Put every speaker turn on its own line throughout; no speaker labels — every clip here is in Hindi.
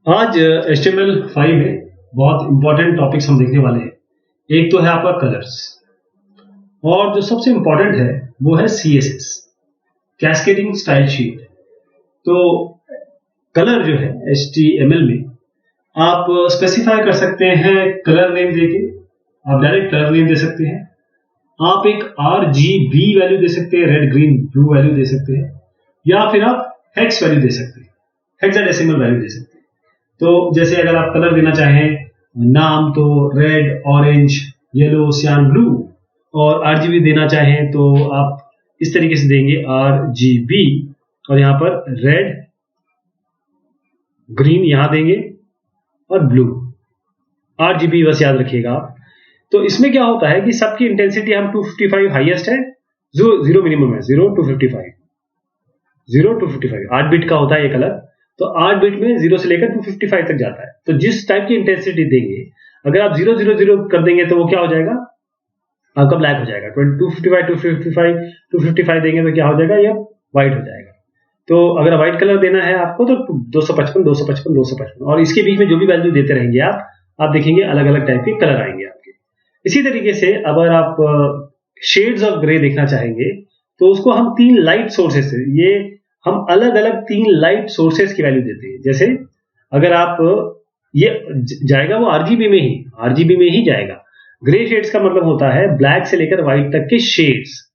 आज HTML5 में बहुत इंपॉर्टेंट टॉपिक्स हम देखने वाले हैं। एक तो है आपका कलर्स, और जो सबसे इंपॉर्टेंट है वो है CSS, कैस्केडिंग स्टाइल शीट। तो कलर जो है HTML में आप स्पेसिफाई कर सकते हैं कलर नेम देके। आप डायरेक्ट कलर नेम दे सकते हैं, आप एक RGB वैल्यू दे सकते हैं, रेड ग्रीन ब्लू वैल्यू दे सकते हैं, या फिर आप हेक्स वैल्यू दे सकते हैं, हेक्साडेसिमल वैल्यू दे सकते हैं। तो जैसे अगर आप कलर देना चाहें नाम तो रेड, ऑरेंज, येलो, सियान, ब्लू, और RGB देना चाहें तो आप इस तरीके से देंगे RGB, और यहां पर रेड, ग्रीन यहां देंगे और ब्लू। RGB बस याद रखिएगा आप। तो इसमें क्या होता है कि सबकी इंटेंसिटी हम 255 हाईएस्ट है, जीरो मिनिमम है, 0 to 55, 0 to 55 8 बिट का होता है ये कलर। तो 8 बिट में 0 से लेकर 255 तक जाता है। तो जिस टाइप की इंटेंसिटी देंगे, अगर आप 000 कर देंगे तो वो क्या हो जाएगा, आपका ब्लैक हो जाएगा। 255 देंगे तो क्या हो जाएगा, ये व्हाइट हो जाएगा। तो अगर व्हाइट कलर देना है आपको तो 255, और इसके बीच में जो भी वैल्यू देते रहेंगे आप देखेंगे अलग अलग टाइप के कलर आएंगे आपके। इसी तरीके से अगर आप शेड्स ऑफ ग्रे देखना चाहेंगे तो उसको हम 3 लाइट सोर्सेस से, ये हम अलग अलग 3 लाइट सोर्सेस की वैल्यू देते हैं। जैसे अगर आप ये जाएगा वो RGB में ही जाएगा। ग्रे शेड्स का मतलब होता है ब्लैक से लेकर व्हाइट तक के शेड्स,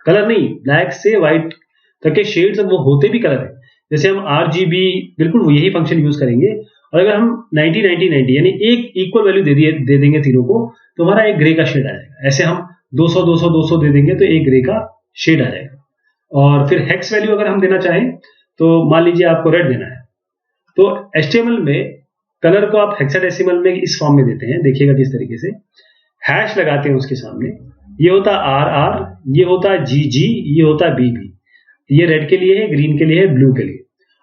कलर नहीं, ब्लैक से व्हाइट तक के शेड्स वो होते भी कलर है। जैसे हम RGB बिल्कुल यही फंक्शन यूज करेंगे, और अगर हम 90 यानी एक इक्वल वैल्यू दे देंगे तीनों को, तो हमारा एक ग्रे का शेड आ जाएगा। ऐसे हम 200 दे देंगे तो एक ग्रे का शेड आ जाएगा। और फिर हेक्स वैल्यू अगर हम देना चाहें तो मान लीजिए आपको रेड देना है, तो HTML में कलर को आप हेक्साडेसिमल में इस फॉर्म में देते हैं। देखिएगा किस तरीके से हैश लगाते हैं उसके सामने। ये होता है RR, ये होता है GG, ये होता है BB। ये रेड के लिए है, ग्रीन के लिए है, ब्लू के लिए।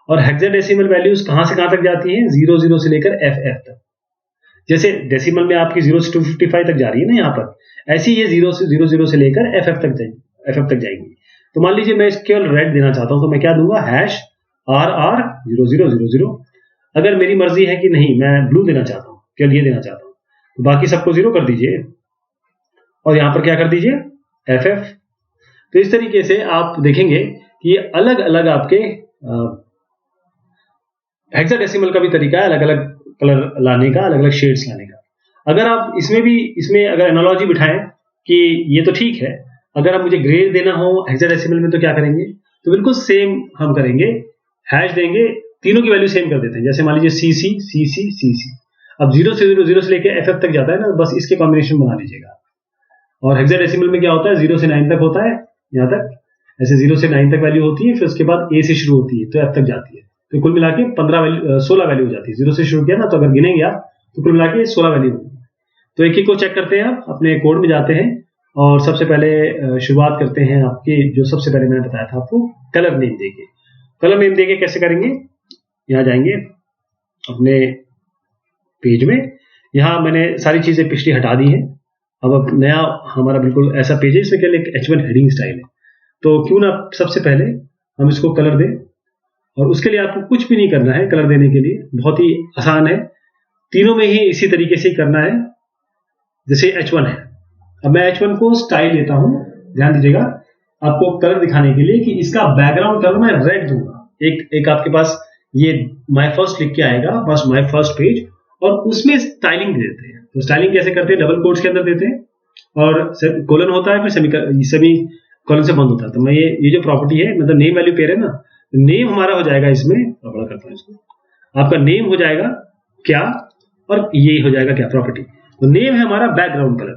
और हेक्साडेसिमल वैल्यूज कहां से कहां तक जाती हैं, 00 से लेकर FF तक। जैसे डेसिमल में आपकी 0 से 255 तक जा रही है ना यहाँ पर, ऐसी ये 00 से लेकर FF तक जाएंगी। तो मान लीजिए मैं केवल रेड देना चाहता हूं तो मैं क्या दूंगा, हैश RR 0000। अगर मेरी मर्जी है कि नहीं मैं ब्लू देना चाहता हूं, केवल ये देना चाहता हूं, तो बाकी सबको 0 कर दीजिए, और यहां पर क्या कर दीजिए, FF। तो इस तरीके से आप देखेंगे कि ये अलग अलग आपके हेक्साडेसिमल का भी तरीका है, अलग अलग कलर लाने का, अलग अलग शेड्स लाने का। अगर आप इसमें अगर एनालॉजी बिठाएं कि ये तो ठीक है, अगर आप मुझे ग्रे देना हो हेक्साडेसिमल में तो क्या करेंगे, तो बिल्कुल सेम हम करेंगे, हैश देंगे, तीनों की वैल्यू सेम कर देते हैं। जैसे मान लीजिए CC। अब 0 से लेकर FF तक जाता है ना, बस इसके कॉम्बिनेशन बना लीजिएगा। और हेक्साडेसिमल में क्या होता है, 0 से 9 तक होता है, यहाँ तक ऐसे 0 से 9 तक वैल्यू होती है, फिर उसके बाद A से शुरू होती है तो F तक जाती है। तो कुल मिला के 16 वैल्यू हो जाती है। 0 से शुरू किया ना, तो अगर गिनेंगे आप तो कुल मिला के 16 वैल्यू होगी। तो एक को चेक करते हैं, आप अपने कोड में जाते हैं और सबसे पहले शुरुआत करते हैं आपकी, जो सबसे पहले मैंने बताया था आपको, कलर नेम देके। कलर नेम देके कैसे करेंगे, यहाँ जाएंगे अपने पेज में, यहाँ मैंने सारी चीजें पिछली हटा दी हैं। अब नया हमारा बिल्कुल ऐसा पेज है, इसमें केवल एक H1 हेडिंग स्टाइल है। तो क्यों ना सबसे पहले हम इसको कलर दें, और उसके लिए आपको कुछ भी नहीं करना है। कलर देने के लिए बहुत ही आसान है, तीनों में ही इसी तरीके से करना है जैसे H1 है। अब मैं H1 को स्टाइल लेता हूं, ध्यान दीजिएगा, आपको कलर दिखाने के लिए कि इसका बैकग्राउंड कलर मैं रेड दूंगा। एक आपके पास ये माय फर्स्ट लिख के आएगा, बस माय फर्स्ट पेज, और उसमें स्टाइलिंग दे देते हैं। तो स्टाइलिंग कैसे करते हैं, डबल कोट्स के अंदर देते हैं, और कोलन होता है, फिर सेमी कोलन से बंद होता है। तो मैं ये जो प्रॉपर्टी है, मतलब नेम वैल्यू पेयर है ना, नेम हमारा हो जाएगा इसमें, बड़ा करता हूं इसको, आपका नेम हो जाएगा क्या, और ये हो जाएगा क्या, प्रॉपर्टी। तो नेम है हमारा बैकग्राउंड कलर,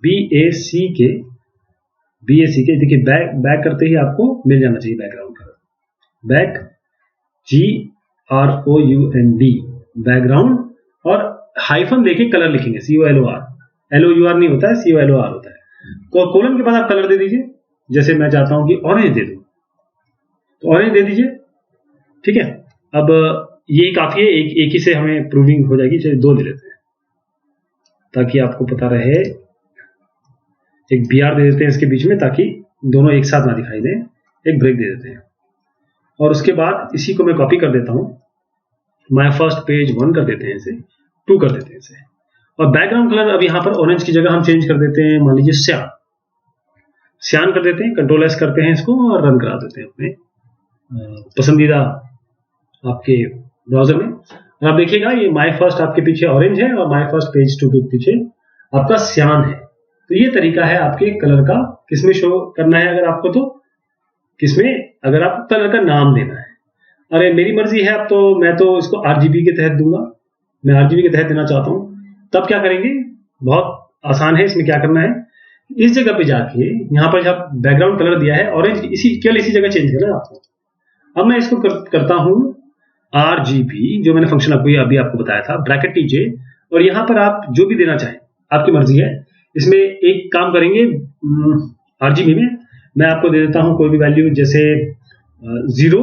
BACK। देखिए बैक करते ही आपको मिल जाना चाहिए background colour, back GROUND, background, और हाइफन देके कलर लिखेंगे, COLOR, LOUR नहीं होता है, COLOR होता है। कोलन के बाद आप कलर दे दीजिए। जैसे मैं चाहता हूं कि ऑरेंज दे दूं, तो ऑरेंज दे दीजिए, ठीक है। अब यही काफी है, एक ही से हमें प्रूविंग हो जाएगी। चलिए 2 ले लेते हैं ताकि आपको पता रहे। एक BR दे देते हैं इसके बीच में, ताकि दोनों एक साथ ना दिखाई दें। एक ब्रेक दे देते हैं, और उसके बाद इसी को मैं कॉपी कर देता हूं, माय फर्स्ट पेज 1 कर देते हैं, इसे 2 कर देते हैं इसे। और बैकग्राउंड कलर अब यहाँ पर ऑरेंज की जगह हम चेंज कर देते हैं, मान लीजिए सियान कर देते हैं, कंट्रोल एस करते हैं इसको और रन करा देते हैं अपने पसंदीदा आपके ब्राउजर में। और आप देखिएगा ये माय फर्स्ट आपके पीछे ऑरेंज है और माय फर्स्ट पेज 2 के पीछे आपका सियान है। तो ये तरीका है आपके कलर का, किसमें शो करना है अगर आपको, तो किसमें अगर आपको कलर का नाम देना है। अरे मेरी मर्जी है, अब तो मैं तो इसको आरजीबी के तहत दूंगा, मैं आरजीबी के तहत देना चाहता हूं। तब क्या करेंगे, बहुत आसान है, इसमें क्या करना है, इस जगह पे जाके यहाँ पर जब बैकग्राउंड कलर दिया है ऑरेंज, केवल इसी जगह चेंज करना है आपको। अब मैं इसको करता हूं आरजीबी, जो मैंने फंक्शन अभी आपको बताया था, ब्रैकेट कीजिए और यहाँ पर आप जो भी देना चाहें आपकी मर्जी है। इसमें एक काम करेंगे, आरजीबी में मैं आपको दे देता हूं कोई भी वैल्यू, जैसे 0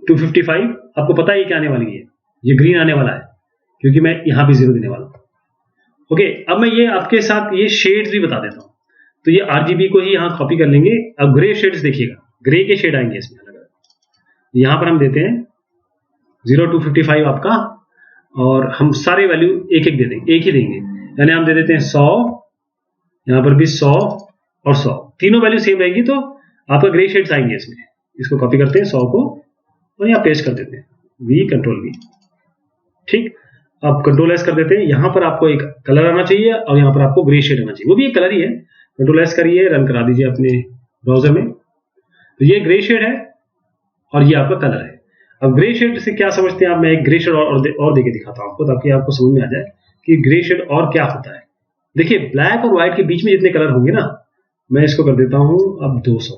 to 55। आपको पता है ये क्या आने वाली है, ये ग्रीन आने वाला है क्योंकि मैं यहां भी 0 देने वाला हूं। ओके, अब मैं ये आपके साथ ये शेड्स भी बता देता हूं। तो ये आरजीबी को ही यहां कॉपी कर लेंगे। अब ग्रे शेड्स देखिएगा, ग्रे के शेड आएंगे इसमें अलग अलग। यहां पर हम देते हैं 0 to 55 आपका, और हम सारे वैल्यू एक एक दे देंगे, एक ही देंगे। यानी हम दे देते हैं 100, यहां पर भी 100 और 100, तीनों वैल्यू सेम रहेगी तो आपका ग्रे शेड्स आएंगे इसमें। इसको कॉपी करते हैं 100 को और यहाँ पेस्ट कर देते हैं, कंट्रोल वी। ठीक, अब कंट्रोल एस कर देते हैं। यहां पर आपको एक कलर आना चाहिए और यहां पर आपको ग्रे शेड आना चाहिए, वो भी एक कलर ही है। कंट्रोल एस करिए, रन करा दीजिए अपने ब्राउजर में। तो ये ग्रे शेड है और ये आपका कलर है। अब ग्रे शेड से क्या समझते हैं आप, मैं एक ग्रे शेड और देके दिखाता हूं आपको, ताकि आपको समझ में आ जाए कि ग्रे शेड और क्या होता है। देखिए, ब्लैक और व्हाइट के बीच में जितने कलर होंगे ना, मैं इसको कर देता हूं अब 200।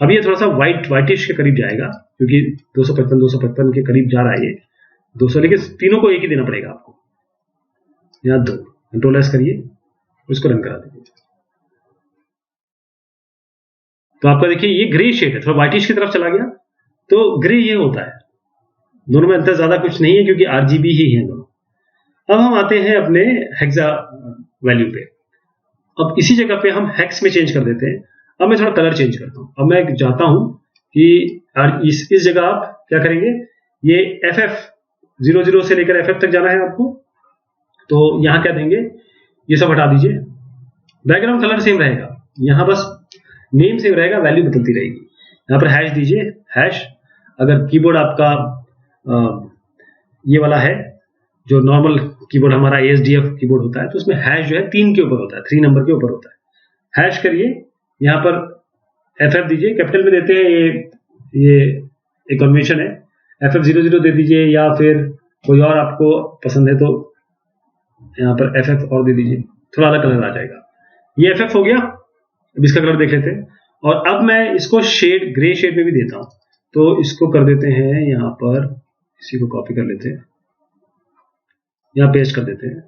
अब ये थोड़ा सा व्हाइटिश के करीब जाएगा क्योंकि 255 के करीब जा रहा है ये 200, लेकिन तीनों को एक ही देना पड़ेगा आपको। यहां 2, कंट्रोल एस करिए, उसको रन करा दीजिए। तो आपका देखिए ये ग्रे शेड है, थोड़ा व्हाइटिश की तरफ चला गया, तो ग्रे ये होता है। दोनों में अंतर ज्यादा कुछ नहीं है क्योंकि आरजीबी ही है दोनों। अब हम आते हैं अपने हेक्सा वैल्यू पे। अब इसी जगह पे हम हेक्स में चेंज कर देते हैं। अब मैं थोड़ा कलर चेंज करता हूं। अब मैं चाहता हूं कि इस जगह आप क्या करेंगे, ये FF00 से लेकर FF तक जाना है आपको, तो यहां क्या देंगे, ये सब हटा दीजिए। बैकग्राउंड कलर सेम रहेगा, यहां बस नेम सेम रहेगा, वैल्यू बदलती रहेगी। यहां पर हैश दीजिए, हैश। अगर कीबोर्ड आपका ये वाला है, जो नॉर्मल कीबोर्ड हमारा ASDF कीबोर्ड होता है, तो उसमें हैश जो है 3 के ऊपर होता है, 3 नंबर के ऊपर होता है। हैश करिए, यहां पर FF दीजिए, कैपिटल में देते हैं, ये एक कन्वेंशन है। FF00 दे दीजिए, या फिर कोई और आपको पसंद है तो यहां पर FF और दे दीजिए, थोड़ा अलग कलर आ जाएगा। ये FF हो गया। अब इसका कलर देख लेते हैं। और अब मैं इसको शेड, ग्रे शेड में भी देता हूं, तो इसको कर देते हैं यहां पर, इसी को कॉपी कर लेते हैं, यहां पेस्ट कर देते हैं।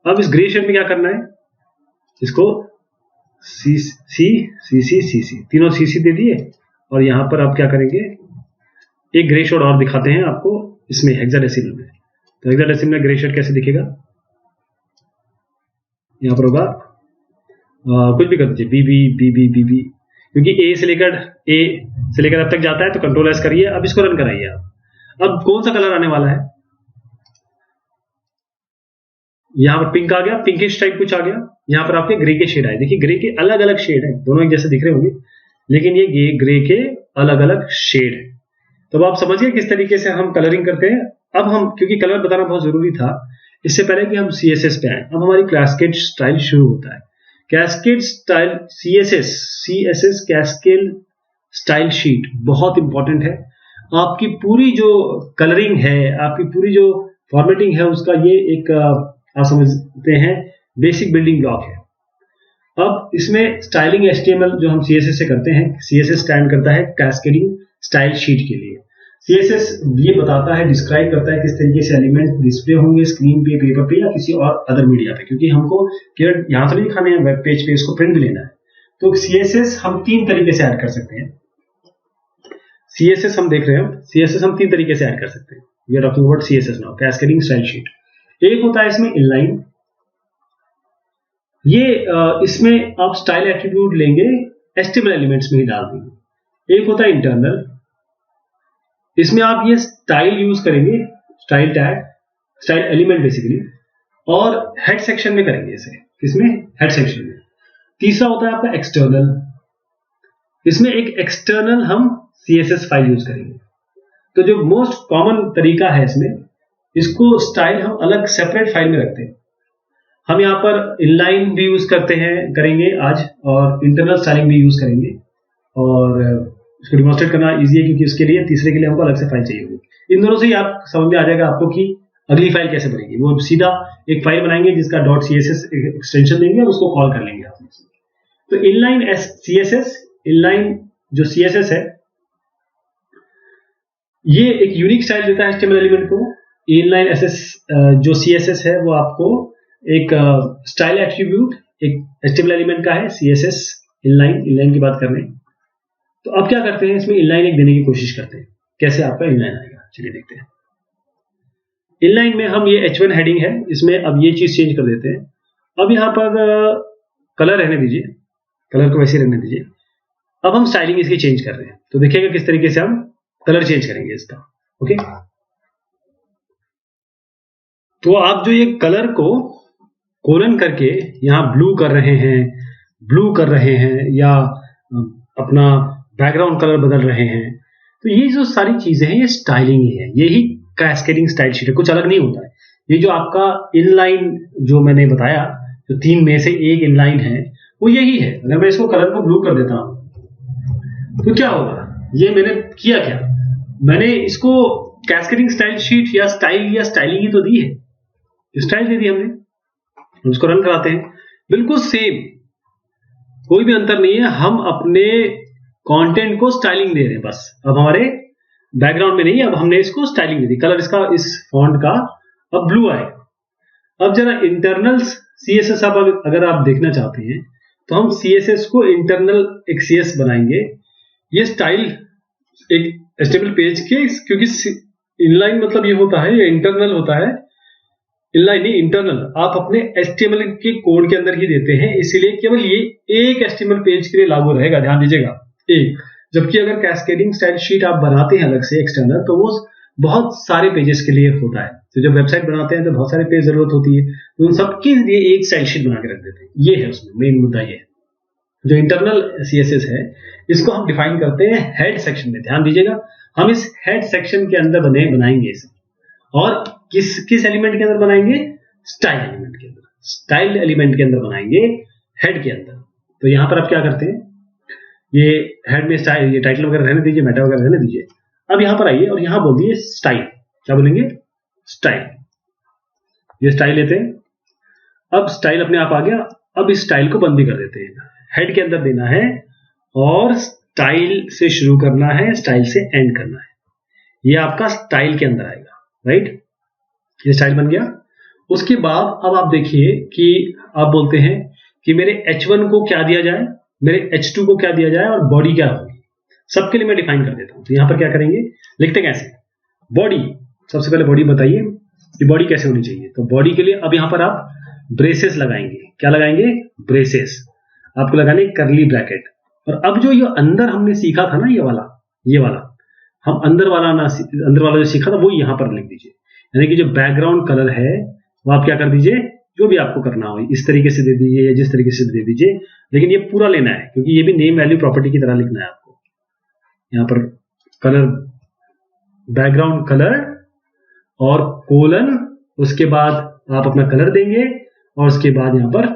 अब इस ग्रे शेड में क्या करना है, इसको CC तीनों CC दे दिए, और यहां पर आप क्या करेंगे, एक ग्रे शेड और दिखाते हैं आपको इसमें हेक्साडेसिमल में। तो हेक्साडेसिमल में ग्रे शेड कैसे दिखेगा, यहां पर होगा कुछ भी कर दीजिए, BB, क्योंकि A से लेकर अब तक जाता है, तो कंट्रोल एस करिए। अब इसको रन कराइए आप। अब कौन सा कलर आने वाला है, यहां पर पिंक आ गया, पिंकिश टाइप कुछ आ गया। यहां पर आपके ग्रे के शेड आए, देखिए ग्रे के अलग अलग शेड है, दोनों एक जैसे दिख रहे होंगे, लेकिन ये ग्रे के अलग अलग शेड है। तो अब आप समझिए किस तरीके से हम कलरिंग करते हैं। अब हम, क्योंकि कलर बताना बहुत जरूरी था, इससे पहले कि हम CSS पे आए, अब हमारी कैस्केड स्टाइल शुरू होता है। Cascade style CSS cascade style sheet बहुत इंपॉर्टेंट है। आपकी पूरी जो कलरिंग है, आपकी पूरी जो फॉर्मेटिंग है, उसका ये एक आप समझते हैं बेसिक बिल्डिंग ब्लॉक है। अब इसमें स्टाइलिंग HTML जो हम CSS से करते हैं, CSS स्टैंड करता है कैस्केडिंग स्टाइल शीट के लिए। CSS ये बताता है, डिस्क्राइब करता है किस तरीके से एलिमेंट डिस्प्ले होंगे स्क्रीन पे, पेपर पे, या किसी और अदर मीडिया पे, क्योंकि हमको केवल यहाँ तो नहीं दिखाने हैं, वेब पेज पे इसको प्रिंट भी लेना है। तो CSS हम 3 तरीके से ऐड कर सकते हैं। CSS हम देख रहे हैं, CSS हम 3 तरीके से ऐड कर सकते हैं। We are talking about CSS now, cascading style sheet. एक होता है इसमें इनलाइन, ये इसमें आप स्टाइल एट्रीब्यूट लेंगे, HTML एलिमेंट्स में ही डाल देंगे। एक होता है इंटरनल, इसमें आप ये स्टाइल यूज करेंगे, style tag, style element basically, और हेड सेक्शन में करेंगे इसे, किसमें, हेड सेक्शन में। तीसरा होता है आपका एक्सटर्नल, इसमें एक एक्सटर्नल हम CSS फाइल यूज करेंगे। तो जो मोस्ट कॉमन तरीका है इसमें, इसको स्टाइल हम अलग सेपरेट फाइल में रखते हैं। हम यहाँ पर इनलाइन भी यूज करेंगे आज, और इंटरनल स्टाइलिंग भी यूज करेंगे, और इसको डिमॉन्स्ट्रेट करना इजी है क्योंकि उसके लिए तीसरे के लिए हमको अलग से फाइल चाहिए होगी। इन दोनों से ही आप समझ में आ जाएगा आपको कि अगली फाइल कैसे बनेगी। वो सीधा एक फाइल बनाएंगे जिसका .css एक्सटेंशन देंगे और उसको कॉल कर लेंगे आप। तो इनलाइन CSS, इनलाइन जो CSS है, ये एक यूनिक स्टाइल देता है HTML एलिमेंट को। इनलाइन जो CSS है वो आपको एक स्टाइल एट्रीब्यूट एक HTML एलिमेंट का है, CSS इनलाइन की बात कर रहे हैं। तो अब क्या करते हैं, इसमें इनलाइन एक देने की कोशिश करते हैं। कैसे आपका इनलाइन आएगा, चलिए देखते हैं। इनलाइन में हम ये H1 हेडिंग है, इसमें अब ये चीज चेंज कर देते हैं। अब यहाँ पर कलर रहने दीजिए, कलर को वैसे रहने दीजिए। अब हम स्टाइलिंग इसकी चेंज कर रहे हैं, तो देखिएगा किस तरीके से हम कलर चेंज करेंगे इसका। ओके, तो आप जो ये कलर को कोलन करके यहाँ ब्लू कर रहे हैं या अपना बैकग्राउंड कलर बदल रहे हैं, तो ये जो सारी चीजें हैं ये स्टाइलिंग ही है, यही कैस्केडिंग स्टाइल शीट है, कुछ अलग नहीं होता है। ये जो आपका इनलाइन जो मैंने बताया, जो 3 में से एक इनलाइन है, वो यही है। अगर मैं इसको कलर को ब्लू कर देता हूं तो क्या होगा, ये मैंने किया क्या, मैंने इसको कैस्केडिंग स्टाइल शीट या स्टाइलिंग ही तो दी है, स्टाइल दे दी हमने। उसको रन कराते हैं, बिल्कुल सेम, कोई भी अंतर नहीं है। हम अपने कंटेंट को स्टाइलिंग दे रहे हैं बस। अब हमारे बैकग्राउंड में नहीं, अब हमने इसको स्टाइलिंग दे दी, कलर इसका इस फॉन्ट का अब ब्लू आएगा। अब जरा इंटरनल CSS अगर आप देखना चाहते हैं तो हम CSS को इंटरनल एक CS बनाएंगे। ये स्टाइल एक HTML पेज के, क्योंकि इनलाइन मतलब ये होता है, ये इंटरनल होता है, इनलाइन नहीं इंटरनल। आप अपने HTML के कोड के अंदर ही देते हैं, इसीलिए केवल ये एक HTML पेज के लिए लागू रहेगा, ध्यान दीजिएगा एक। जबकि अगर कैस्केडिंग स्टाइल शीट आप बनाते हैं अलग से एक्सटर्नल, तो वो बहुत सारे पेजेस के लिए होता है। तो जब वेबसाइट बनाते हैं तो बहुत सारे पेज जरूरत होती है, तो उन सबके लिए एक स्टाइल शीट बना के रख देते हैं। ये है उसमें मेन मुद्दा, ये है जो इंटरनल CSS है, इसको हम डिफाइन करते हैं हेड सेक्शन में। ध्यान दीजिएगा, हम इस हेड सेक्शन के अंदर बनाएंगे इसे, और किस एलिमेंट के अंदर बनाएंगे, स्टाइल एलिमेंट के अंदर, स्टाइल एलिमेंट के अंदर बनाएंगे, हेड के अंदर। तो यहां पर आप क्या करते हैं, ये हेड में स्टाइल, ये टाइटल वगैरह रहने दीजिए, मेटा वगैरह रहने दीजिए। अब यहां पर आइए और यहां बोल दिए स्टाइल, क्या बोलेंगे, स्टाइल। ये स्टाइल लेते हैं, अब स्टाइल अपने आप आ गया। अब इस स्टाइल को बंद भी कर देते हैं, हेड के अंदर देना है और स्टाइल से शुरू करना है, स्टाइल से एंड करना है। ये आपका स्टाइल के अंदर आएगा, राइट। ये स्टाइल बन गया। उसके बाद अब आप देखिए कि आप बोलते हैं कि मेरे H1 को क्या दिया जाए, मेरे H2 को क्या दिया जाए, और बॉडी क्या होगी, सबके लिए मैं डिफाइन कर देता हूं। तो यहां पर क्या करेंगे, लिखते कैसे, बॉडी, सबसे पहले बॉडी बताइए कि बॉडी कैसे होनी चाहिए। तो बॉडी के लिए अब यहां पर आप ब्रेसेस लगाएंगे, क्या लगाएंगे, ब्रेसेस, आपको लगाने करली ब्रैकेट। और अब जो ये अंदर हमने सीखा था ना, ये वाला हम अंदर वाला जो सीखा था वो यहां पर लिख दीजिए। यानी कि जो बैकग्राउंड कलर है वो आप क्या कर दीजिए, जो भी आपको करना हो इस तरीके से दे दीजिए या जिस तरीके से दे दीजिए, लेकिन ये पूरा लेना है क्योंकि ये भी नेम वैल्यू प्रॉपर्टी की तरह लिखना है आपको। यहाँ पर कलर, बैकग्राउंड कलर और कोलन, उसके बाद आप अपना कलर देंगे और उसके बाद यहाँ पर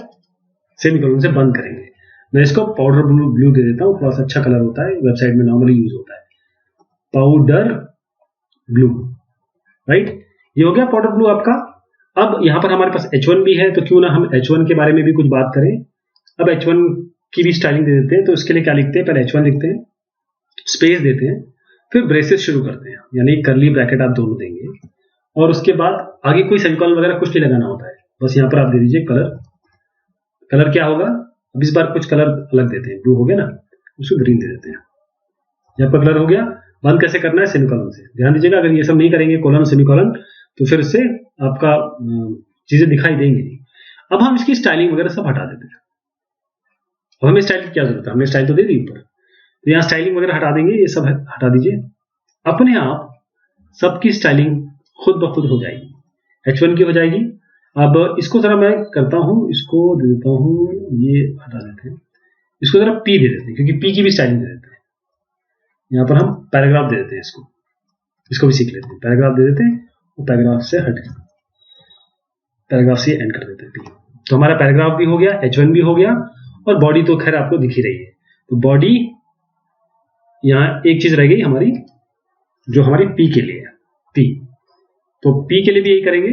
सेमीकोलन से बंद करेंगे। मैं इसको पाउडर ब्लू दे देता हूँ, थोड़ा सा अच्छा कलर होता है, वेबसाइट में नॉर्मली यूज होता है पाउडर ब्लू, राइट। ये हो गया पाउडर ब्लू आपका। अब यहां पर हमारे पास H1 भी है, तो क्यों ना हम H1 के बारे में भी कुछ बात करें। अब H1 की भी स्टाइलिंग दे देते हैं, तो इसके लिए क्या लिखते हैं, पहले H1 लिखते हैं, स्पेस देते हैं, फिर ब्रेसेस शुरू करते हैं, यानी करली ब्रैकेट आप दोनों देंगे, और उसके बाद आगे कोई सेमीकोलन वगैरह कुछ नहीं लगाना होता है, बस यहाँ पर आप दे दीजिए कलर। कलर क्या होगा, अब इस बार कुछ कलर अलग देते हैं, ब्लू हो गया ना, उसको ग्रीन दे देते हैं। यहाँ पर कलर हो गया। बंद कैसे करना है, सेमीकोलन से। ध्यान दीजिएगा, अगर ये सब नहीं करेंगे कोलन सेमीकोलन, तो फिर इससे आपका चीजें दिखाई देंगी नहीं। अब हम इसकी स्टाइलिंग वगैरह सब हटा देते हैं। अब हमें स्टाइल की क्या जरूरत है, हमने स्टाइल तो दे दी ऊपर, तो यहाँ स्टाइलिंग वगैरह हटा देंगे, ये सब हटा दीजिए। अपने आप सबकी स्टाइलिंग खुद ब खुद हो जाएगी, H1 की हो जाएगी। अब इसको जरा मैं करता हूँ, इसको दे देता हूँ, ये हटा देते हैं, इसको जरा P दे देते हैं, क्योंकि P की भी स्टाइलिंग दे देते हैं। यहाँ पर हम पैराग्राफ दे देते हैं, इसको भी सीख लेते हैं। पैराग्राफ दे देते हैं, वो पैराग्राफ से हट गया, पैराग्राफ से एंड कर देते हैं P। तो हमारा पैराग्राफ भी हो गया, H1 भी हो गया, और बॉडी तो खैर आपको दिख ही रही है। तो बॉडी, यहाँ एक चीज रह गई हमारी, जो हमारी P के लिए है, P। तो P के लिए भी यही करेंगे,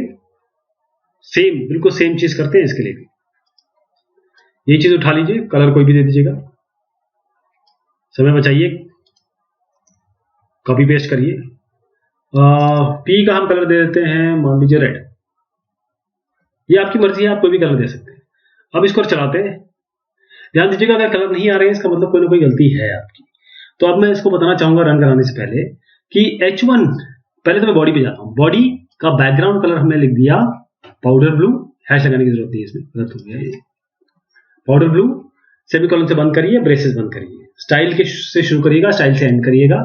सेम, बिल्कुल सेम चीज करते हैं इसके लिए भी। ये चीज उठा लीजिए, कलर कोई भी दे दीजिएगा, समय बचाइए, कॉपी पेस्ट करिए। P का हम कलर दे देते हैं, मान लीजिए रेड। ये आपकी मर्जी है, आप कोई भी कलर दे सकते हैं। अब इसको चलाते हैं। ध्यान दीजिएगा, अगर कलर नहीं आ रहे हैं इसका मतलब कोई ना कोई गलती है आपकी। तो अब मैं इसको बताना चाहूंगा रन कराने से पहले कि H1, पहले तो मैं बॉडी पे जाता हूं। बॉडी का बैकग्राउंड कलर हमने लिख दिया पाउडर ब्लू, हैश लगाने की जरूरत नहीं है इसमें, गलत हो गया ये। पाउडर ब्लू, सेमीकोलन से बंद करिए, ब्रेसेस बंद करिए, स्टाइल के से शुरू करिएगा, स्टाइल से एंड करिएगा।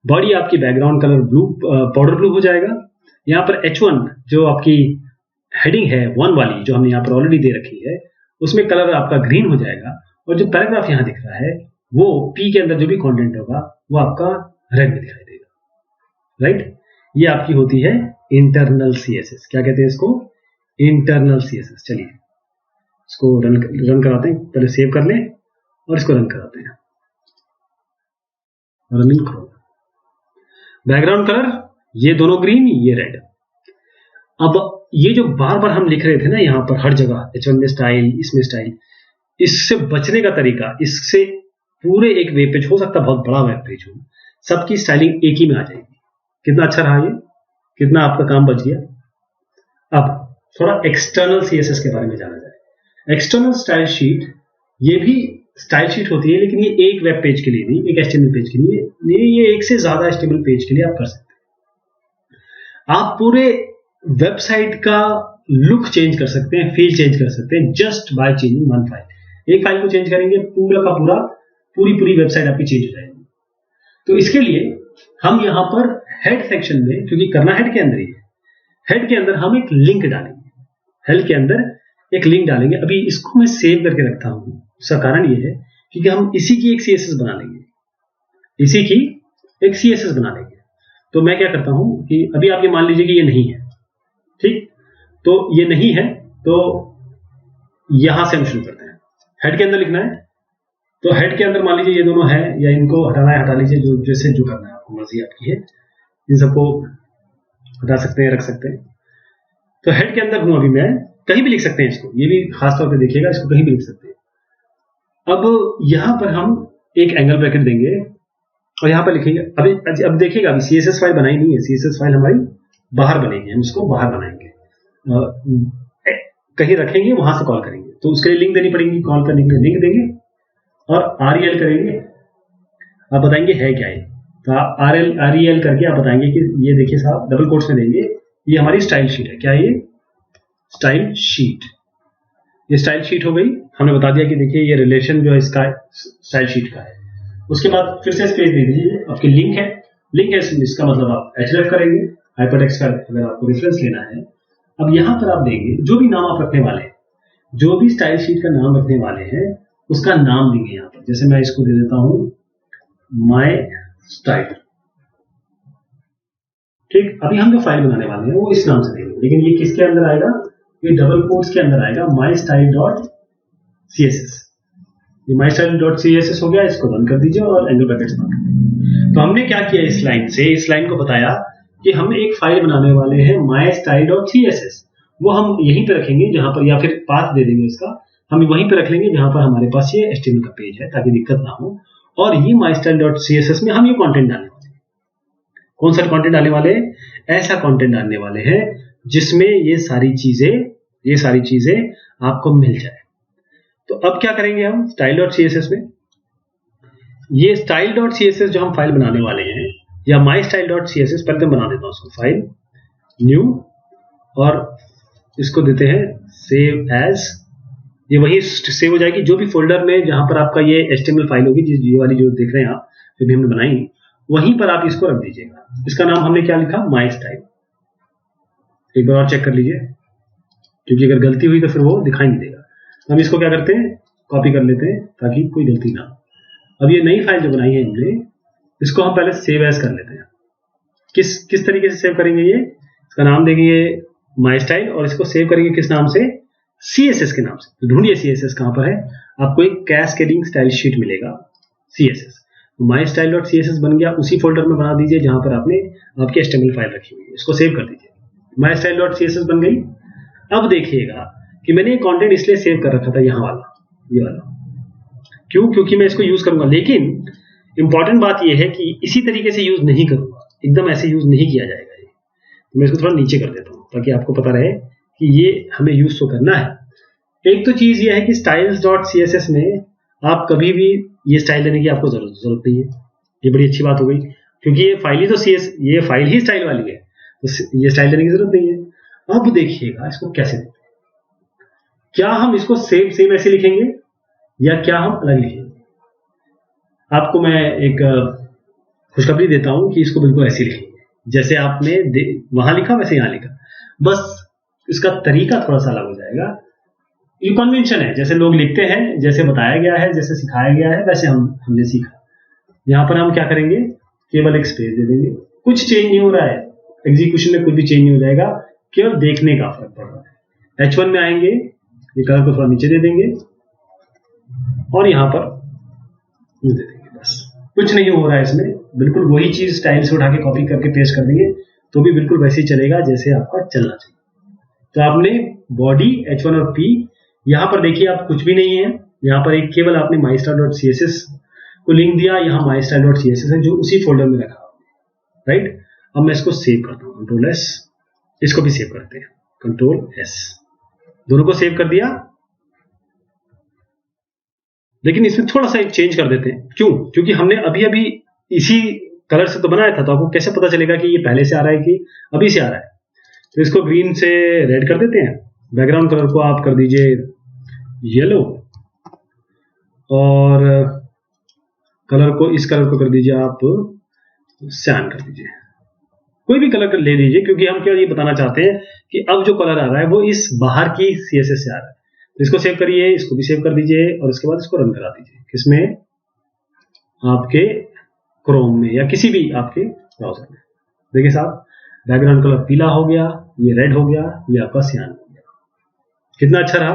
बॉडी आपकी background colour blue, powder blue हो जाएगा। यहाँ पर H1 जो आपकी हेडिंग है 1 वाली, जो हमने यहाँ पर ऑलरेडी दे रखी है, उसमें कलर आपका ग्रीन हो जाएगा। और जो पैराग्राफ यहाँ दिख रहा है, वो P के अंदर जो भी कंटेंट होगा वो आपका रेड में दिखाई देगा, राइट। ये आपकी होती है इंटरनल CSS। क्या कहते हैं इसको? Internal CSS। चलिए इसको रन कराते हैं, पहले सेव कर लें और इसको रन कराते हैं। रनिंग करो। बैकग्राउंड कलर ये दोनों ग्रीन, ये रेड। अब ये जो बार बार हम लिख रहे थे ना यहाँ पर हर जगह, H1 में स्टाइल, इसमें स्टाइल, इससे बचने का तरीका, इससे पूरे एक वेब पेज, हो सकता है बहुत बड़ा वेब पेज हो, सबकी स्टाइलिंग एक ही में आ जाएगी। कितना अच्छा रहा ये, कितना आपका काम बच गया। अब थोड़ा एक्सटर्नल CSS के बारे में जाना जाए। एक्सटर्नल स्टाइल शीट, ये भी स्टाइल शीट होती है, लेकिन ये एक वेब पेज के लिए नहीं, एक HTML पेज के लिए, ये एक से ज्यादा HTML पेज के लिए आप कर सकते हैं। आप पूरे वेबसाइट का लुक चेंज कर सकते हैं, फील चेंज कर सकते हैं, just by changing one file. एक फाइल को चेंज करेंगे, पूरा का पूरा, पूरी वेबसाइट आपकी चेंज हो जाएगी। तो इसके लिए हम यहाँ पर हेड सेक्शन में, क्योंकि करना हेड के अंदर ही है, हेड के अंदर हम एक लिंक डालेंगे, हेड के अंदर एक लिंक डालेंगे। अभी इसको मैं सेव करके रखता हूं, उसका कारण ये है क्योंकि हम इसी की एक CSS बना लेंगे, इसी की एक CSS बना लेंगे। तो मैं क्या करता हूं कि अभी आप ये मान लीजिए कि ये नहीं है, ठीक, तो ये नहीं है, तो यहां से हम शुरू करते हैं। हेड के अंदर लिखना है, तो हेड के अंदर मान लीजिए ये दोनों है, या इनको हटाना है हटा लीजिए, जो जैसे जो करना है आपको, मर्जी आपकी है, इन सबको हटा सकते हैं, रख सकते हैं। तो हेड के अंदर हूं अभी मैं, कहीं भी लिख सकते हैं इसको, ये भी खास तौर पे देखिएगा, इसको कहीं भी लिख सकते हैं। अब यहां पर हम एक एंगल ब्रैकेट देंगे और यहां पर लिखेंगे, अब देखिएगा, अभी CSS फाइल बनाई नहीं है, CSS फाइल हमारी बाहर बनेगी, हम इसको बाहर बनाएंगे, कहीं रखेंगे, वहां से कॉल करेंगे। तो उसके लिए लिंक देनी पड़ेगी, कॉल करने के लिए लिंक देंगे और REL करेंगे। आप बताएंगे है क्या ये, तो आप REL करके आप बताएंगे कि ये देखिए साहब, डबल कोट्स में देंगे, ये हमारी स्टाइल शीट है। क्या ये स्टाइल शीट, ये स्टाइल शीट हो गई। हमने बता दिया कि देखिए ये रिलेशन जो है इसका स्टाइल शीट का है। उसके बाद फिर से स्पेस दे दीजिए, आपकी लिंक है, इसका मतलब आप href करेंगे, हाइपरटेक्स्ट का अगर आपको रेफरेंस लेना है। अब यहां पर आप देंगे जो भी नाम आप रखने वाले हैं, जो भी स्टाइल शीट का नाम रखने वाले हैं उसका नाम देंगे यहाँ पर। जैसे मैं इसको दे देता हूं माय स्टाइल, ठीक। अभी हम जो फाइल बनाने वाले हैं वो इस नाम से देंगे, लेकिन ये किसके अंदर आएगा, ये डबल कोट्स के अंदर आएगा, mystyle.css। ये mystyle.css हो गया, इसको रन कर दीजिए और एंगल ब्रैकेट्स बंद कर दीजिए। तो हमने क्या किया इस लाइन से, इस लाइन को बताया कि हम एक फाइल बनाने वाले हैं mystyle.css, वो हम यहीं पे रखेंगे जहां पर, या फिर पाथ दे देंगे उसका, हम वहीं पे रख लेंगे जहां पर हमारे पास ये HTML का पेज है, ताकि दिक्कत ना हो। और ये mystyle.css में हम ये कंटेंट डालने वाले हैं। कौन सा कंटेंट डालने वाले हैं? ऐसा कंटेंट डालने वाले हैं जिसमें ये सारी चीजें आपको मिल जाए। तो अब क्या करेंगे हम style.css में, ये style.css जो हम फाइल बनाने वाले हैं, या mystyle.css, पहले तो बना देता हूं उसको, फाइल न्यू, और इसको देते हैं सेव एज। ये वही सेव हो जाएगी जो भी फोल्डर में जहां पर आपका ये HTML फाइल होगी, ये वाली जो देख रहे हैं आप, जो भी हमने बनाई, वहीं पर आप इसको रख दीजिएगा। इसका नाम हमने क्या लिखा, माई स्टाइल। एक बार और चेक कर लीजिए, क्योंकि अगर गलती हुई तो फिर वो दिखाई नहीं देगा। हम इसको क्या करते हैं, कॉपी कर लेते हैं ताकि कोई गलती ना हो। अब ये नई फाइल जो बनाई है हमने, इसको हम पहले सेव एज कर लेते हैं। किस तरीके से सेव करेंगे, ये इसका नाम देंगे माई स्टाइल, और इसको सेव करेंगे किस नाम से, CSS के नाम से। तो ढूंढिए CSS कहां पर है, आपको एक कैस्केडिंग स्टाइल शीट मिलेगा CSS। तो माई स्टाइल डॉट CSS बन गया, उसी फोल्डर में बना दीजिए जहां पर आपने आपकी HTML फाइल रखी हुई है, इसको सेव कर दीजिए। माई स्टाइल डॉट CSS बन गई। अब देखिएगा कि मैंने कंटेंट इसलिए सेव कर रखा था यहाँ वाला, ये वाला, क्यों, क्योंकि मैं इसको यूज करूंगा। लेकिन इंपॉर्टेंट बात यह है कि इसी तरीके से यूज नहीं करूंगा, एकदम ऐसे यूज नहीं किया जाएगा ये। तो मैं इसको थोड़ा नीचे कर देता हूँ ताकि आपको पता रहे कि ये हमें यूज तो करना है। एक तो चीज ये है कि styles डॉट CSS में आप कभी भी ये स्टाइल देने की आपको जरूरत नहीं है। ये बड़ी अच्छी बात हो गई, क्योंकि ये फाइल ही तो ये फाइल ही स्टाइल वाली है, तो ये स्टाइल देने की जरूरत नहीं है। अब देखिएगा इसको कैसे देते हैं। क्या हम इसको सेम ऐसे लिखेंगे या क्या हम अलग लिखेंगे। आपको मैं एक खुशखबरी देता हूं कि इसको बिल्कुल ऐसे लिखेंगे जैसे आपने वहां लिखा वैसे यहां लिखा, बस इसका तरीका थोड़ा सा अलग हो जाएगा। ये कन्वेंशन है, जैसे लोग लिखते हैं, जैसे बताया गया है, जैसे सिखाया गया है, वैसे हमने सीखा। यहां पर हम क्या करेंगे, केवल एक स्पेस दे देंगे, कुछ चेंज नहीं हो रहा है, एग्जीक्यूशन में कुछ भी चेंज नहीं हो जाएगा, केवल देखने का फर्क पड़ रहा है। H1 में आएंगे, ये कलर को थोड़ा नीचे दे देंगे और यहां पर दे देंगे, बस कुछ नहीं हो रहा है इसमें। बिल्कुल वही चीज स्टाइल से उठा के कॉपी करके पेस्ट कर देंगे तो भी बिल्कुल वैसे ही चलेगा जैसे आपका चलना चाहिए। तो आपने बॉडी H1 और P, यहां पर देखिए आप कुछ भी नहीं है, यहां पर एक केवल आपने mystyle.css को लिंक दिया, यहां mystyle.css है जो उसी फोल्डर में रखा, राइट। अब मैं इसको सेव करता हूं, कंट्रोल S, इसको भी सेव करते हैं, कंट्रोल S, दोनों को सेव कर दिया। लेकिन इसमें थोड़ा सा एक चेंज कर देते हैं, क्यों, क्योंकि हमने अभी इसी कलर से तो बनाया था, तो आपको कैसे पता चलेगा कि ये पहले से आ रहा है कि अभी से आ रहा है। तो इसको ग्रीन से रेड कर देते हैं, बैकग्राउंड कलर को आप कर दीजिए येलो, और कलर को, इस कलर को कर दीजिए आप सैन कर दीजिए, कोई भी कलर ले लीजिए, क्योंकि हम क्या ये बताना चाहते हैं कि अब जो कलर आ रहा है वो इस बाहर की CSS से आ रहा है। तो इसको सेव करिए, इसको भी सेव कर दीजिए और उसके बाद इसको रन करा दीजिए, किसमें, आपके क्रोम में या किसी भी आपके ब्राउजर में। देखिए साहब, बैकग्राउंड कलर पीला हो गया, ये रेड हो गया, ये आपका सियान हो गया, कितना अच्छा रहा।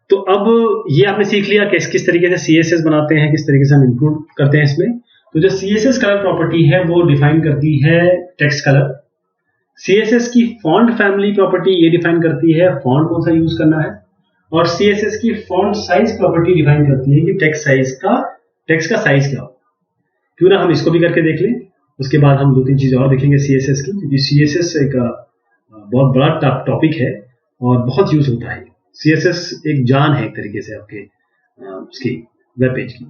तो अब ये आपने सीख लिया कि किस तरीके से CSS बनाते हैं, किस तरीके से हम इंक्लूड करते हैं इसमें। तो जो CSS कलर प्रॉपर्टी है वो डिफाइन करती है टेक्स्ट कलर। CSS की फॉन्ट फैमिली प्रॉपर्टी ये डिफाइन करती है फॉन्ट कौन सा यूज करना है, और CSS की फॉन्ट साइज प्रॉपर्टी डिफाइन करती है कि टेक्स्ट का साइज क्या हो। क्यों ना हम इसको भी करके देख लें, उसके बाद हम 2-3 चीजें और देखेंगे CSS की, क्योंकि CSS एक बहुत बड़ा टॉपिक है और बहुत यूज होता है। CSS एक जान है एक तरीके से आपके उसकी वेब पेज की।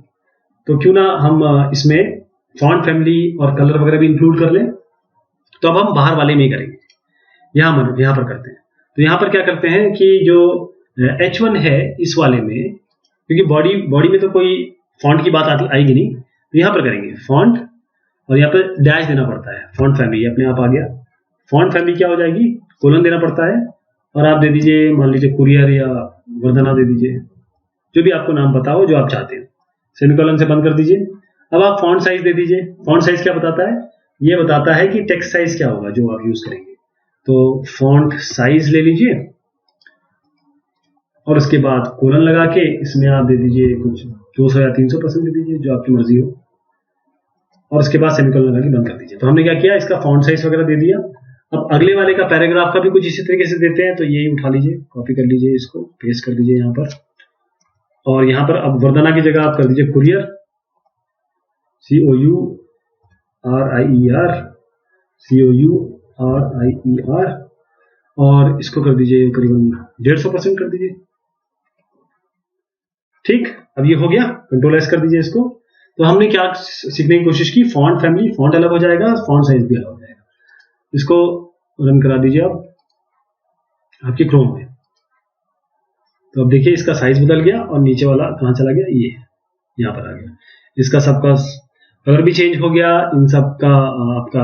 तो क्यों ना हम इसमें फॉन्ट फैमिली और कलर वगैरह भी इंक्लूड कर लें। तो अब हम बाहर वाले में ही करेंगे, यहां पर करते हैं। तो यहां पर क्या करते हैं कि जो H1 है इस वाले में, क्योंकि बॉडी में तो कोई फॉन्ट की बात आएगी नहीं, तो यहां पर करेंगे फॉन्ट, और यहाँ पर डैश देना पड़ता है, फॉन्ट फैमिली अपने आप आ गया। फॉन्ट फैमिली क्या हो जाएगी, कोलन देना पड़ता है, और आप दे दीजिए, मान लीजिए कुरियर या वर्धना दे दीजिए, जो भी आपको नाम पता हो जो आप चाहते हैं, सेमीकोलन से बंद कर दीजिए। अब आप फॉन्ट साइज दे दीजिए। फॉन्ट साइज क्या बताता है, ये बताता है कि टेक्स्ट साइज क्या होगा जो आप यूज करेंगे। तो फॉन्ट साइज ले लीजिए और उसके बाद कोलन लगा के इसमें आप दे दीजिए कुछ 200 या 300% दे दीजिए, जो आपकी मर्जी हो, और उसके बाद सेमीकोलन लगा के बंद कर दीजिए। तो हमने क्या किया, इसका फॉन्ट साइज वगैरह दे दिया। अब अगले वाले का पैराग्राफ का भी कुछ इसी तरीके से देते हैं, तो ये उठा लीजिए, कॉपी कर लीजिए, इसको पेस्ट कर दीजिए यहाँ पर, और यहाँ पर अब वर्धना की जगह आप कर दीजिए कुरियर, COURIER, और इसको कर दीजिए करीबन 150% कर दीजिए। ठीक, अब ये हो गया, कंट्रोल S कर दीजिए इसको। तो हमने क्या सीखने की कोशिश की, फॉन्ट फैमिली, फॉन्ट अलग हो जाएगा, फॉन्ट साइज भी अलग हो जाएगा। इसको रन करा दीजिए अब आपके क्रोम में। तो अब देखिए इसका साइज बदल गया और नीचे वाला कहां चला गया, ये यहां पर आ गया। इसका सबका कलर भी चेंज हो गया, इन सब का आपका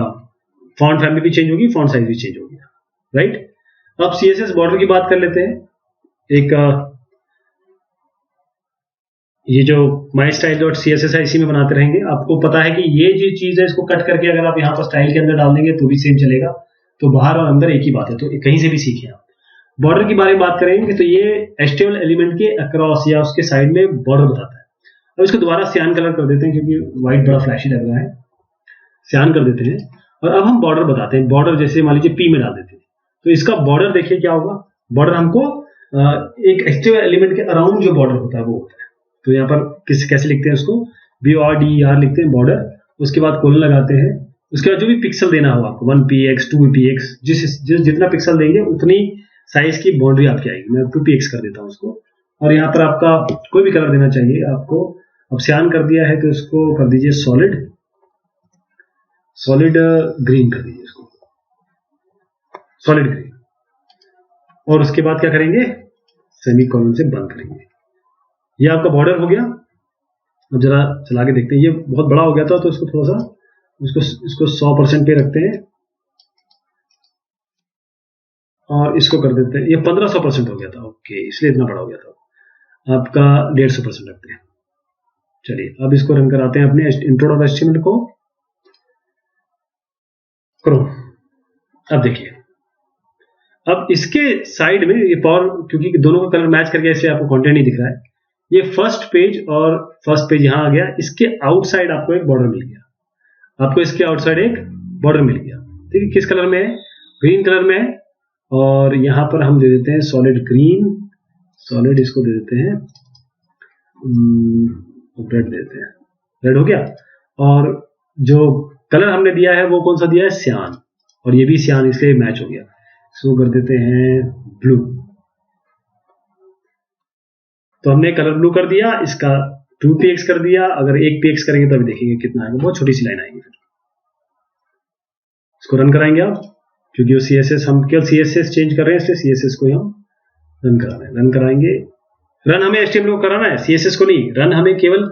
फॉन्ट फैमिली भी चेंज होगी, फॉन्ट साइज भी चेंज हो गया, राइट। अब CSS बॉर्डर की बात कर लेते हैं। एक ये जो mystyle.css है, इसी में बनाते रहेंगे। आपको पता है कि ये जो चीज है, इसको कट करके अगर आप यहाँ पर स्टाइल के अंदर डाल देंगे तो भी सेम चलेगा, तो बाहर और अंदर एक ही बात है, तो कहीं से भी सीखिए आप। बॉर्डर की बारे में बात करेंगे तो ये HTML एलिमेंट के अक्रॉस या उसके साइड में बॉर्डर बताता है। अब इसको दोबारा सियान कलर कर देते हैं, क्योंकि व्हाइट बड़ा फ्लैशी लग रहा है, सियान कर देते हैं। और अब हम बॉर्डर बताते हैं। बॉर्डर जैसे मान लीजिए P में डाल देते हैं, तो इसका बॉर्डर देखिए क्या होगा। बॉर्डर हमको एक HTML एलिमेंट के अराउंड जो बॉर्डर होता है वो होता है। तो यहाँ पर कैसे लिखते हैं उसको, BORDER लिखते हैं बॉर्डर, उसके बाद कोलन लगाते हैं, उसके बाद जो भी पिक्सल देना हो आपको 1px 2px जितना पिक्सल देंगे उतनी साइज की बाउंड्री आपकी आएगी। मैं 2px कर देता हूँ उसको, और यहाँ पर आपका कोई भी कलर देना चाहिए आपको। अब सियान कर दिया है तो इसको कर दीजिए सॉलिड ग्रीन कर दीजिए इसको, सॉलिड ग्रीन। और उसके बाद क्या करेंगे, सेमीकोलन से बंद करेंगे। ये आपका बॉर्डर हो गया। अब जरा चला के देखते हैं, ये बहुत बड़ा हो गया था तो इसको थोड़ा सा इसको 100% पे रखते हैं और इसको कर देते हैं, ये 1500% हो गया था, ओके, इसलिए इतना बड़ा हो गया था। आपका 150% रखते हैं। चलिए अब इसको रन कराते हैं अपने intro.html को करो। अब देखिए, अब इसके साइड में ये पावर, क्योंकि दोनों का कलर मैच करके इसलिए आपको कंटेंट नहीं दिख रहा है। ये फर्स्ट पेज और फर्स्ट पेज यहां आ गया, इसके आउटसाइड आपको एक बॉर्डर मिल गया, आपको इसके आउटसाइड एक बॉर्डर मिल गया। ठीक है, किस कलर में है, ग्रीन कलर में है। और यहां पर हम दे देते हैं सॉलिड ग्रीन, सॉलिड इसको दे देते हैं रेड, देते हैं रेड, हो गया। और जो कलर हमने दिया है वो कौन सा दिया है, सियान, और ये भी सियान, इसलिए मैच हो गया। इसको कर देते हैं ब्लू। तो हमने कलर ब्लू कर दिया, इसका 2px कर दिया। अगर 1px करेंगे तो अभी देखेंगे कितना आएगा, बहुत छोटी सी लाइन आएगी। फिर इसको रन कराएंगे आप, क्योंकि वो CSS, हम केवल CSS चेंज कर रहे हैं, इसलिए CSS को हम रन करा रहे हैं। रन कराएंगे, रन हमें HTML को कराना है, CSS को नहीं, रन हमें केवल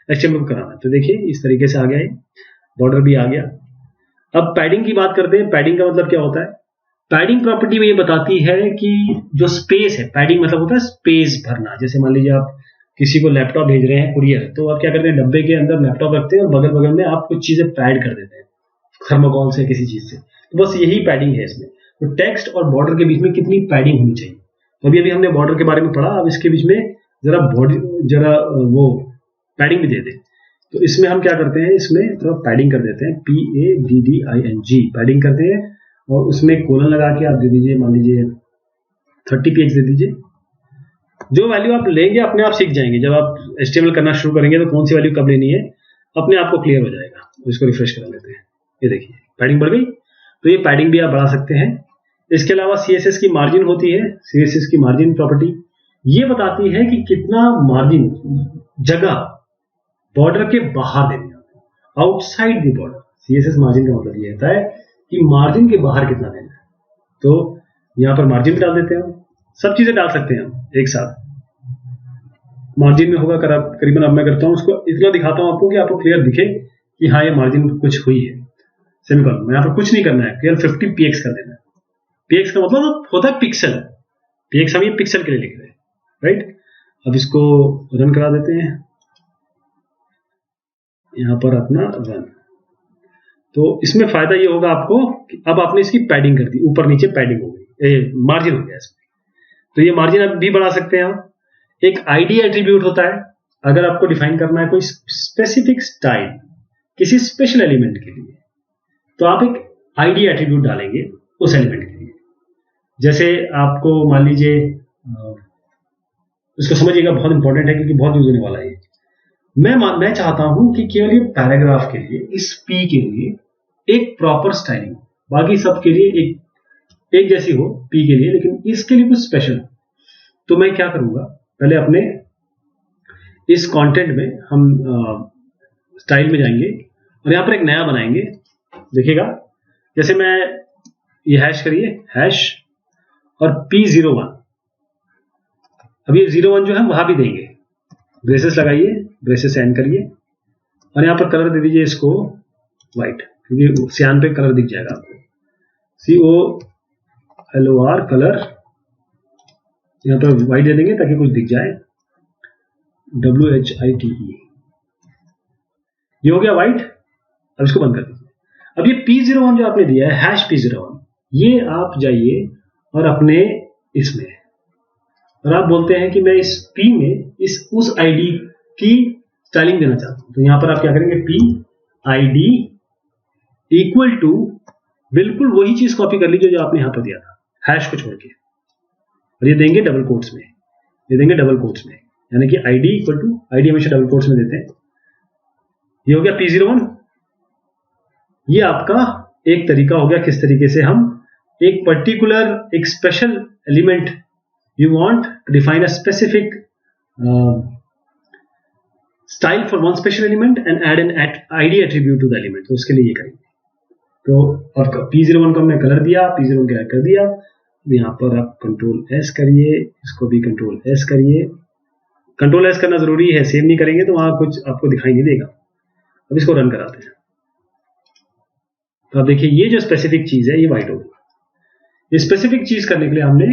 HTML को कराना है। तो देखिए इस तरीके से आ गया है, बॉर्डर भी आ गया। अब पैडिंग की बात करते हैं। पैडिंग का मतलब क्या होता है, पैडिंग प्रॉपर्टी में ये बताती है कि जो स्पेस है, पैडिंग मतलब होता है स्पेस भरना। जैसे मान लीजिए आप किसी को लैपटॉप भेज रहे हैं कुरियर, तो आप क्या करते हैं, डब्बे के अंदर लैपटॉप रखते हैं और बगल बगल में आप कुछ चीजें पैड कर देते हैं थर्मोकॉल से, किसी चीज से। तो बस यही पैडिंग है इसमें। तो टेक्स्ट और बॉर्डर के बीच में कितनी पैडिंग होनी चाहिए, तो अभी हमने बॉर्डर के बारे में पढ़ा। अब इसके बीच में जरा वो पैडिंग भी दे दें। तो इसमें हम क्या करते हैं, इसमें थोड़ा पैडिंग कर देते हैं, PADDING पैडिंग करते हैं, और उसमें कोलन लगा के आप दे दीजिए, मान लीजिए 30px दे दीजिए। जो वैल्यू आप लेंगे अपने आप सीख जाएंगे। जब आप HTML करना शुरू करेंगे तो कौन सी वैल्यू कब लेनी है अपने आप को क्लियर हो जाएगा। तो इसको रिफ्रेश करा लेते हैं, ये देखिए पैडिंग बढ़ गई। तो ये पैडिंग भी आप बढ़ा सकते हैं। इसके अलावा CSS की मार्जिन होती है, CSS की मार्जिन प्रॉपर्टी ये बताती है कि कितना मार्जिन जगह बॉर्डर के बाहर देनी है, outside the border. CSS margin का मतलब ये होता है कि मार्जिन के बाहर कितना देना है। तो यहां पर मार्जिन भी डाल देते हैं, सब चीजें डाल सकते हैं हम एक साथ। मार्जिन में होगा करीबन, अब मैं करता हूं उसको इतना दिखाता हूं आपको कि आपको क्लियर दिखे कि हाँ ये मार्जिन कुछ हुई है। सिंपल, यहाँ पर कुछ नहीं करना है, केवल 50px कर देना है। px का मतलब होता है पिक्सल, px हम ये पिक्सल के लिए लिख रहे हैं, राइट। अब इसको रन करा देते हैं, यहां पर अपना रन। तो इसमें फायदा ये होगा आपको कि अब आपने इसकी पैडिंग कर दी, ऊपर नीचे पैडिंग हो गई, मार्जिन हो गया इसमें। तो ये मार्जिन आप भी बढ़ा सकते हैं आप। एक ID एट्रीब्यूट होता है, अगर आपको डिफाइन करना है कोई स्पेसिफिक स्टाइल किसी स्पेशल एलिमेंट के लिए, तो आप एक ID एट्रीब्यूट डालेंगे उस एलिमेंट के लिए। जैसे आपको मान लीजिए, इसको समझिएगा, बहुत इंपॉर्टेंट है क्योंकि बहुत यूज होने वाला है। मैं चाहता हूं कि केवल ये पैराग्राफ के लिए, इस P के लिए एक प्रॉपर स्टाइलिंग, बाकी सब के लिए एक जैसी हो P के लिए, लेकिन इसके लिए कुछ स्पेशल। तो मैं क्या करूंगा, पहले अपने इस कंटेंट में हम स्टाइल में जाएंगे और यहां पर एक नया बनाएंगे। देखिएगा, जैसे मैं ये हैश करिए, हैश और P01, अब ये 01 जो है वहां भी देंगे, ब्रेसेस लगाइए, ब्रेसेस एंड करिए, और यहाँ पर कलर दे दीजिए इसको व्हाइट, क्योंकि सियान पे कलर दिख जाएगा आपको, COLOR कलर, यहाँ पर व्हाइट दे देंगे ताकि कुछ दिख जाए, WHITE, ये हो गया व्हाइट। अब इसको बंद कर दीजिए। अब ये P01 जो आपने दिया है #P01, ये आप जाइए और अपने इसमें, और आप बोलते हैं कि मैं इस P में उस ID की स्टाइलिंग देना चाहता हूं, तो यहां पर आप क्या करेंगे, P ID इक्वल टू, बिल्कुल वही चीज कॉपी कर लीजिए जो आपने यहां पर दिया था, हैश को छोड़ के, और ये देंगे डबल कोट्स में, ये देंगे डबल कोट्स में, यानी कि ID इक्वल टू, ID हमेशा डबल कोट्स में देते हैं। ये हो गया P01। ये आपका एक तरीका हो गया किस तरीके से हम एक पर्टिकुलर, एक special element, you want to define a specific style for one special element and add an ID attribute to the element, तो उसके लिए ये करेंगे। तो अब P01 को हमने कलर दिया, P01 का कर दिया, यहाँ पर आप Ctrl+S करिए, इसको भी Ctrl+S करिए। Ctrl+S करना जरूरी है, सेव नहीं करेंगे तो वहां कुछ आपको दिखाई नहीं देगा। अब इसको रन कराते हैं, तो आप देखिए ये जो स्पेसिफिक चीज है ये व्हाइट हो गई। ये स्पेसिफिक चीज करने के लिए हमने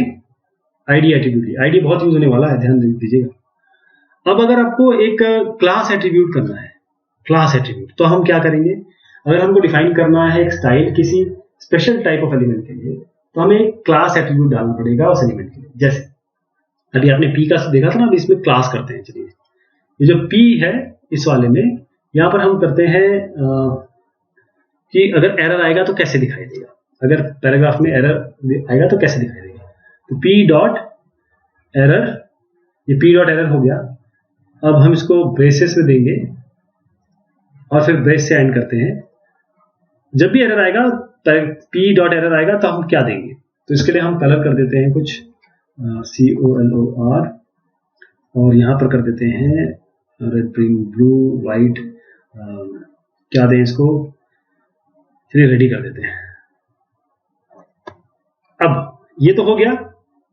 ID एट्रीब्यूट लिया, ID बहुत यूज होने वाला है, ध्यान दीजिएगा। अब अगर आपको एक क्लास एट्रीब्यूट करना है, क्लास एट्रीब्यूट, तो हम क्या करेंगे, अगर हमको डिफाइन करना है एक स्टाइल किसी स्पेशल टाइप ऑफ एलिमेंट के लिए, तो हमें एक क्लास एट्रीब्यूट डालना पड़ेगा उस एलिमेंट के लिए। जैसे अभी आपने P का देखा था ना, अभी इसमें क्लास करते हैं। चलिए ये जो P है इस वाले में, यहां पर हम करते हैं कि अगर एरर आएगा तो कैसे दिखाई देगा, अगर पैराग्राफ में एरर आएगा तो कैसे दिखाई देगा। तो P.error, ये P.error हो गया। अब हम इसको ब्रेसेस में देंगे और फिर ब्रेस से एंड करते हैं। जब भी एरर आएगा, P.error आएगा तो हम क्या देंगे, तो इसके लिए हम कलर कर देते हैं कुछ COLOR, और यहां पर कर देते हैं रेड, ग्रीन, ब्लू, व्हाइट, क्या दें इसको, चलिए रेडी कर देते हैं। अब ये तो हो गया,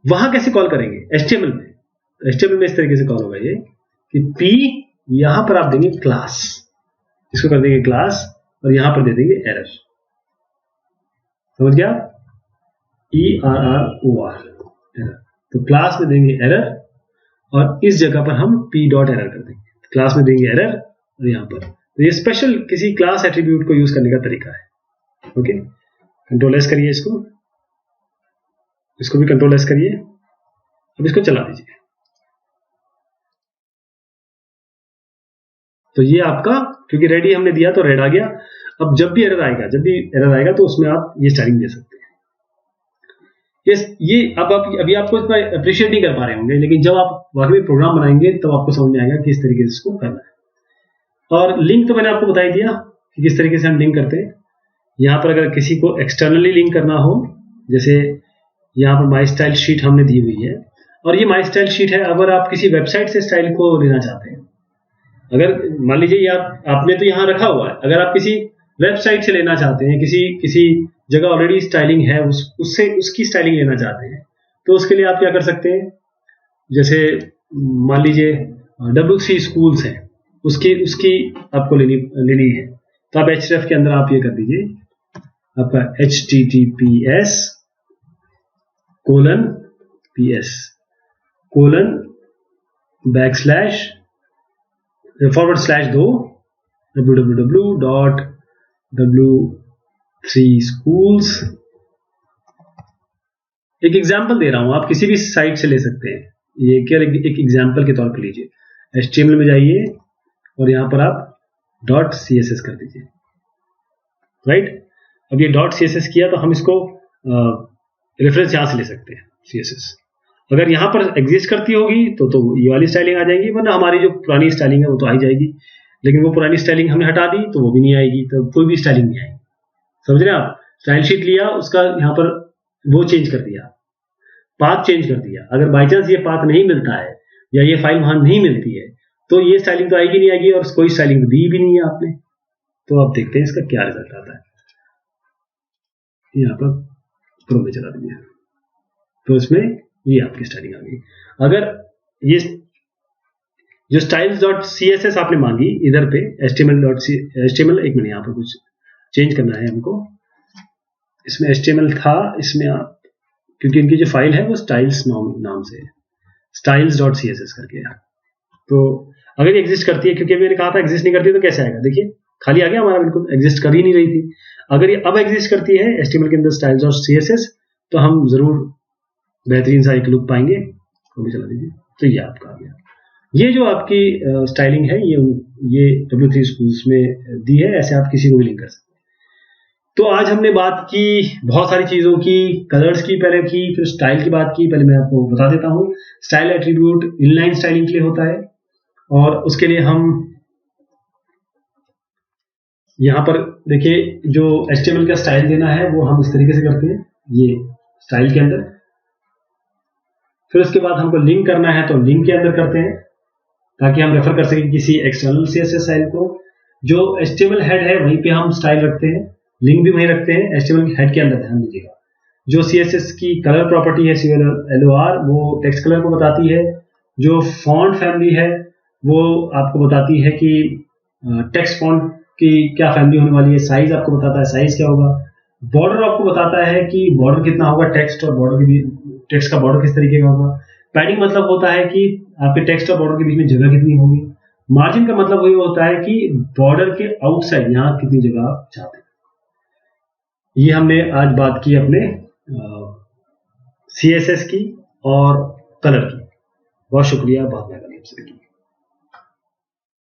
वहां कैसे कॉल करेंगे, HTML में। तो HTML में इस तरीके से कॉल होगा ये कि P, यहां पर आप देंगे क्लास, इसको कर देंगे क्लास, और यहां पर दे देंगे एरर, समझ गया, ERROR, एरर। तो क्लास में देंगे एरर, और इस जगह पर हम P.error कर देंगे, क्लास में देंगे एरर, और यहां पर, तो ये स्पेशल किसी क्लास एट्रीब्यूट को यूज करने का तरीका है। ओके, Ctrl+S करिए, इसको भी Ctrl+S करिए। अब इसको चला दीजिए। तो ये आपका, क्योंकि रेडी हमने दिया तो रेड आ गया। अब जब भी एरर आएगा तो उसमें आप ये स्टाइलिंग दे सकते हैं। ये अब आप अभी आपको इतना अप्रिशिएट नहीं कर पा रहे होंगे, लेकिन जब आप वाकई में प्रोग्राम बनाएंगे तब आपको समझ में आएगा कि इस तरीके से इसको करना है। और लिंक तो मैंने आपको बता ही दिया कि किस तरीके से हम लिंक करते हैं। यहाँ पर अगर किसी को एक्सटर्नली लिंक करना हो, जैसे यहाँ पर माई स्टाइल शीट हमने दी हुई है, और ये माई स्टाइल शीट है। अगर आप किसी वेबसाइट से स्टाइल को लेना चाहते हैं, अगर मान लीजिए आपने तो यहाँ रखा हुआ है, अगर आप किसी वेबसाइट से लेना चाहते हैं, किसी जगह ऑलरेडी स्टाइलिंग है, उससे उसकी स्टाइलिंग लेना चाहते हैं, तो उसके लिए आप क्या कर सकते हैं, जैसे मान लीजिए W3 स्कूल्स हैं, उसकी आपको लेनी है, तो आप href के अंदर आप ये कर दीजिए, आपका https://2 www.w3schools। एक एग्जाम्पल दे रहा हूं, आप किसी भी साइट से ले सकते हैं, ये केवल एक एग्जाम्पल के तौर पर लीजिए। HTML में जाइए और यहां पर आप .css कर दीजिए, राइट। अब ये .css किया तो हम इसको रेफरेंस यहां से ले सकते हैं, CSS अगर यहां पर एग्जिस्ट करती होगी तो ये वाली स्टाइलिंग आ जाएगी, वरना हमारी जो पुरानी स्टाइलिंग है वो तो आ ही जाएगी। लेकिन वो पुरानी स्टाइलिंग हमने हटा दी तो वो भी नहीं आएगी, तो कोई भी स्टाइलिंग नहीं आएगी। समझ रहे हैं आप, स्टाइल शीट लिया, उसका यहाँ पर वो चेंज कर दिया, पाथ चेंज कर दिया। अगर बाई चांस ये पाथ नहीं मिलता है या ये फाइल वहां नहीं मिलती है तो ये स्टाइलिंग तो आएगी नहीं आएगी, और कोई स्टाइलिंग दी भी नहीं है आपने। तो आप देखते हैं इसका क्या रिजल्ट आता है। यहाँ पर क्रोम में चला दीजिए, तो इसमें ये आपकी स्टाइलिंग आ गई। अगर जो styles.css आपने मांगी इधर पे HTML, एक मिनट यहाँ पर कुछ चेंज करना है हमको। इसमें HTML था, इसमें आप, क्योंकि इनकी जो फाइल है वो स्टाइल्स नाम से है, styles.css करके। तो अगर ये एग्जिस्ट करती है, क्योंकि मैंने कहा था एग्जिस्ट नहीं करती तो कैसे आएगा, देखिए खाली आ गया हमारा, बिल्कुल एग्जिस्ट कर ही नहीं रही थी। अगर ये अब एग्जिस्ट करती है HTML के अंदर styles.css, तो हम जरूर बेहतरीन सा एक लुक पाएंगे। वो भी चला दीजिए। तो ये आपका आ गया। ये जो आपकी स्टाइलिंग है ये W3 Schools में दी है, ऐसे आप किसी को भी लिंक कर सकते हैं। तो आज हमने बात की बहुत सारी चीजों की, कलर्स की पहले की, फिर स्टाइल की बात की। पहले मैं आपको बता देता हूँ, स्टाइल एट्रीब्यूट इनलाइन स्टाइलिंग के लिए होता है, और उसके लिए हम यहाँ पर देखिए जो HTML का स्टाइल देना है वो हम इस तरीके से करते हैं, ये स्टाइल के अंदर। फिर उसके बाद हमको लिंक करना है तो लिंक के अंदर करते हैं, ताकि हम रेफर कर सकें किसी एक्सटर्नल CSS स्टाइल को। जो HTML हेड है वहीं पे हम स्टाइल रखते हैं, लिंक भी वहीं रखते हैं, HTML हेड के अंदर ध्यान दीजिएगा। जो CSS की कलर प्रॉपर्टी है CLR, वो टेक्स्ट कलर को बताती है। जो फॉन्ट फैमिली है वो आपको बताती है कि टेक्स्ट फॉन्ट की क्या फैमिली होने वाली है। साइज आपको बताता है साइज क्या होगा। बॉर्डर आपको बताता है कि बॉर्डर कितना होगा, टेक्स्ट और बॉर्डर के, टेक्स्ट का बॉर्डर किस तरीके का होगा। पैडिंग मतलब होता है कि आपके टेक्स्ट और बॉर्डर के बीच में जगह कितनी होगी। मार्जिन का मतलब वही होता है कि बॉर्डर के आउटसाइड यहाँ कितनी जगह आप चाहते हैं। ये हमने आज बात की अपने CSS की और कलर की। बहुत शुक्रिया, बाद में आपसे।